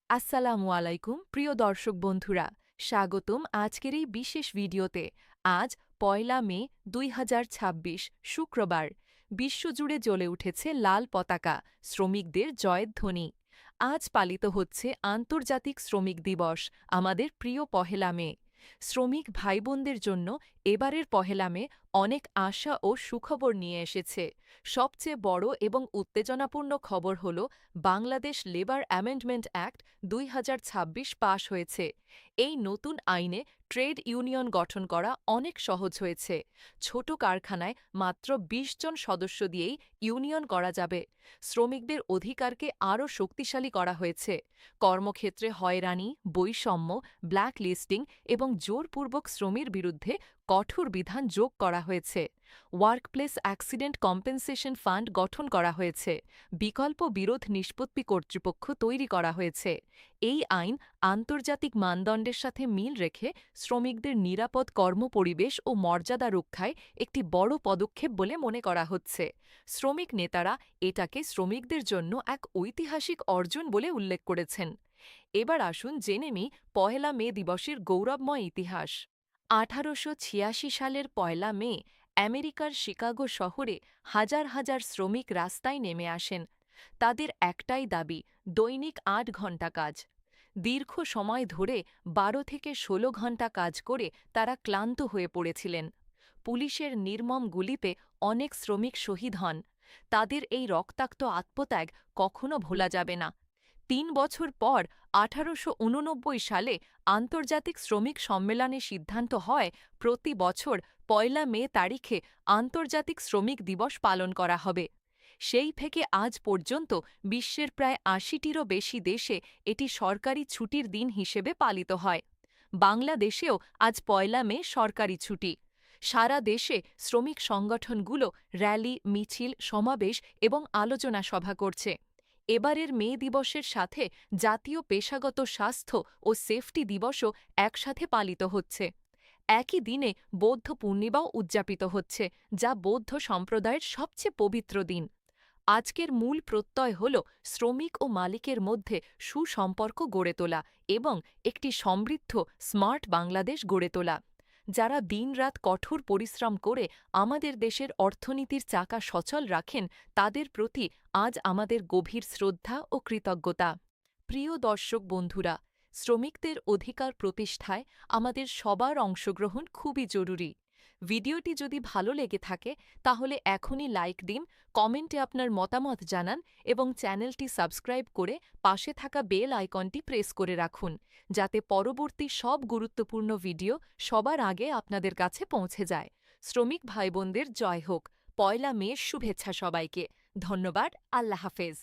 আসসালামু আলাইকুম প্রিয় দর্শক বন্ধুরা, স্বাগতম আজকের এই বিশেষ ভিডিওতে। আজ ১লা মে ২০২৬ শুক্রবার। বিশ্বজুড়ে জ্বলে উঠেছে লাল পতাকা, শ্রমিকদের জয়ের ধ্বনি। আজ পালিত হচ্ছে আন্তর্জাতিক শ্রমিক দিবস, আমাদের প্রিয় ১লা মে। শ্রমিক ভাইবোনদের জন্য এবারের ১লা মে অনেক আশা ও সুখবর নিয়ে এসেছে। সবচেয়ে বড় এবং উত্তেজনাপূর্ণ খবর হল বাংলাদেশ লেবার অ্যামেন্ডমেন্ট অ্যাক্ট ২০২৬ পাশ হয়েছে। এই নতুন আইনে ট্রেড ইউনিয়ন গঠন করা অনেক সহজ হয়েছে। ছোট কারখানায় মাত্র ২০ জন সদস্য দিয়েই ইউনিয়ন করা যাবে। শ্রমিকদের অধিকারকে আরও শক্তিশালী করা হয়েছে। কর্মক্ষেত্রে হয়রানি, বৈষম্য, ব্ল্যাক লিস্টিং এবং জোরপূর্বক শ্রমের বিরুদ্ধে কঠোর বিধান যোগ করা হয়েছে। ওয়ার্কপ্লেস অ্যাক্সিডেন্ট কম্পেনসেশন ফান্ড গঠন করা হয়েছে। বিকল্প বিরোধ নিষ্পত্তি কর্তৃপক্ষ তৈরি করা হয়েছে। এই আইন আন্তর্জাতিক মানদণ্ডের সাথে মিল রেখে শ্রমিকদের নিরাপদ কর্মপরিবেশ ও মর্যাদা রক্ষায় একটি বড় পদক্ষেপ বলে মনে করা হচ্ছে। শ্রমিক নেতারা এটাকে শ্রমিকদের জন্য এক ঐতিহাসিক অর্জন বলে উল্লেখ করেছেন। এবার আসুন জেনে নিই ১লা মে দিবসের গৌরবময় ইতিহাস। ১৮৮৬ সালের ১লা মে আমেরিকার শিকাগো শহরে হাজার হাজার শ্রমিক রাস্তায় নেমে আসেন। তাদের একটাই দাবি, দৈনিক ৮ ঘণ্টা কাজ। দীর্ঘ সময় ধরে ১২ থেকে ১৬ ঘণ্টা কাজ করে তারা ক্লান্ত হয়ে পড়েছিলেন। পুলিশের নির্মম গুলিতে অনেক শ্রমিক শহীদ হন। তাদের এই রক্তাক্ত আত্মত্যাগ কখনো ভোলা যাবে না। ৩ বছর পর ১৮৮৯ সালে আন্তর্জাতিক শ্রমিক সম্মেলনে সিদ্ধান্ত হয় প্রতি বছর ১লা মে তারিখে আন্তর্জাতিক শ্রমিক দিবস পালন করা হবে। সেই থেকে আজ পর্যন্ত বিশ্বের প্রায় ৮০টিরও বেশি দেশে এটি সরকারি ছুটির দিন হিসেবে পালিত হয়। বাংলাদেশেও আজ ১লা মে সরকারি ছুটি। সারা দেশে শ্রমিক সংগঠনগুলো র্যালি, মিছিল, সমাবেশ এবং আলোচনা সভা করছে। এবারের মে দিবসের সাথে জাতীয় পেশাগত স্বাস্থ্য ও সেফটি দিবসও একসাথে পালিত হচ্ছে। একই দিনে বৌদ্ধ পূর্ণিমাও উদযাপিত হচ্ছে, যা বৌদ্ধ সম্প্রদায়ের সবচেয়ে পবিত্র দিন। আজকের মূল প্রত্যয় হল শ্রমিক ও মালিকের মধ্যে সুসম্পর্ক গড়ে তোলা এবং একটি সমৃদ্ধ স্মার্ট বাংলাদেশ গড়ে তোলা। যারা দিনরাত কঠোর পরিশ্রম করে আমাদের দেশের অর্থনীতির চাকা সচল রাখেন, তাদের প্রতি আজ আমাদের গভীর শ্রদ্ধা ও কৃতজ্ঞতা। প্রিয় দর্শক বন্ধুরা, শ্রমিকদের অধিকার প্রতিষ্ঠায় আমাদের সবার অংশগ্রহণ খুবই জরুরি। ভিডিওটি যদি ভালো লেগে থাকে তাহলে এখনই লাইক দিন, কমেন্টে আপনার মতামত জানান এবং চ্যানেলটি সাবস্ক্রাইব করে পাশে থাকা বেল আইকনটি প্রেস করে রাখুন, যাতে পরবর্তী সব গুরুত্বপূর্ণ ভিডিও সবার আগে আপনাদের কাছে পৌঁছে যায়। শ্রমিক ভাইবোনদের জয় হোক। ১লা মে শুভেচ্ছা সবাইকে। ধন্যবাদ। আল্লাহ হাফেজ।